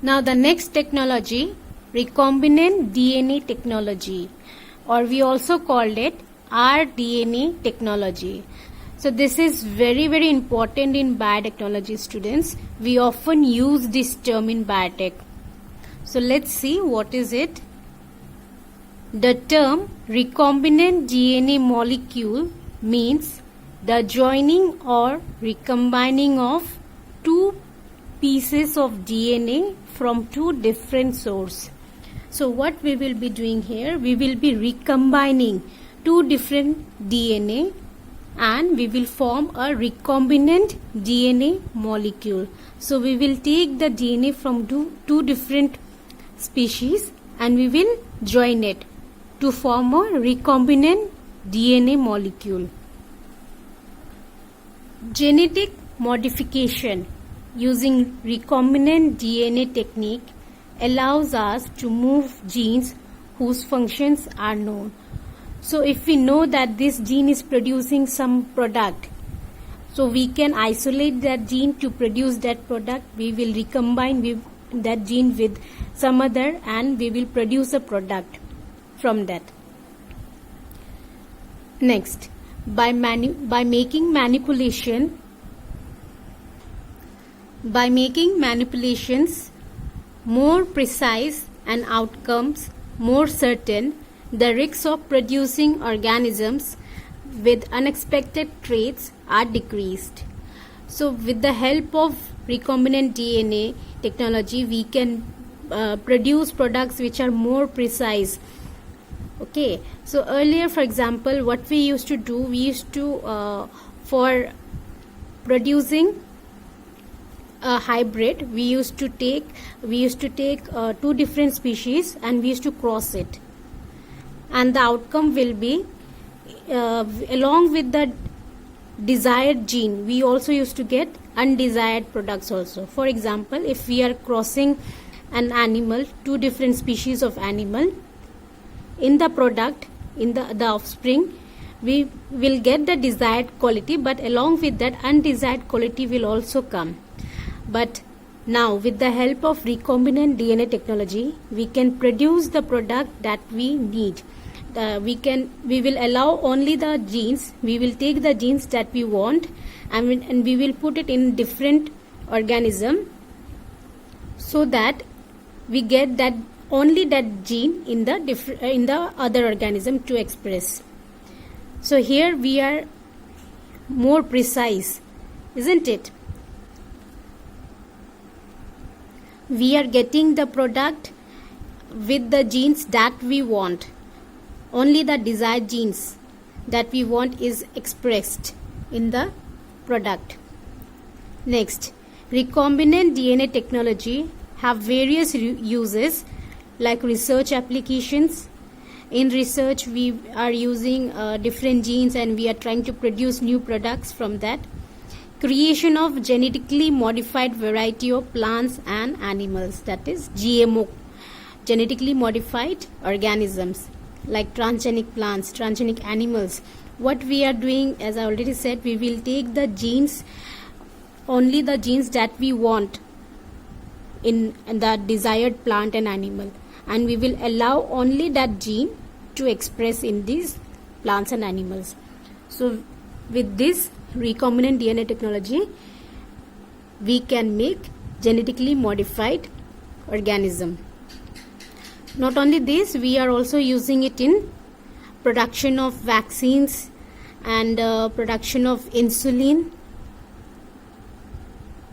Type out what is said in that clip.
Now the next technology, recombinant DNA technology, or we also called it rDNA technology. So this is very important in biotechnology students. We often use this term in biotech. So let's see what is it. The term recombinant DNA molecule means the joining or recombining of two pieces of DNA from two different sources. So what we will be doing here, we will be recombining two different DNA and we will form a recombinant DNA molecule. So we will take the DNA from two different species and we will join it to form a recombinant DNA molecule. Genetic modification using recombinant DNA technique allows us to move genes whose functions are known. So if we know that this gene is producing some product, so we can isolate that gene to produce that product. We will recombine that gene with some other and we will produce a product from that. Next, by making manipulations more precise and outcomes more certain, the risks of producing organisms with unexpected traits are decreased. So with the help of recombinant DNA technology, we can produce products which are more precise. Okay, so earlier, for example, what we used to do, we used to for producing a hybrid, we used to take two different species and we used to cross it, and the outcome will be along with the desired gene, we also used to get undesired products also. For example, if we are crossing an animal, two different species of animal, in the product, in the offspring, we will get the desired quality, but along with that undesired quality will also come. But now with the help of recombinant DNA technology, we can produce the product that we need. We will allow only the genes, we will take the genes that we want and we will put it in different organism so that we get that only that gene in the other organism to express. So here we are more precise, isn't it? We are getting the product with the genes that we want. Only the desired genes that we want is expressed in the product. Next, recombinant DNA technology have various uses like research applications. In research, we are using different genes and we are trying to produce new products from that. Creation of genetically modified variety of plants and animals, that is GMO, genetically modified organisms like transgenic plants, transgenic animals. What we are doing, as I already said, we will take the genes, only the genes that we want in the desired plant and animal, and we will allow only that gene to express in these plants and animals. So with this recombinant DNA technology, we can make genetically modified organism. Not only this, we are also using it in production of vaccines and production of insulin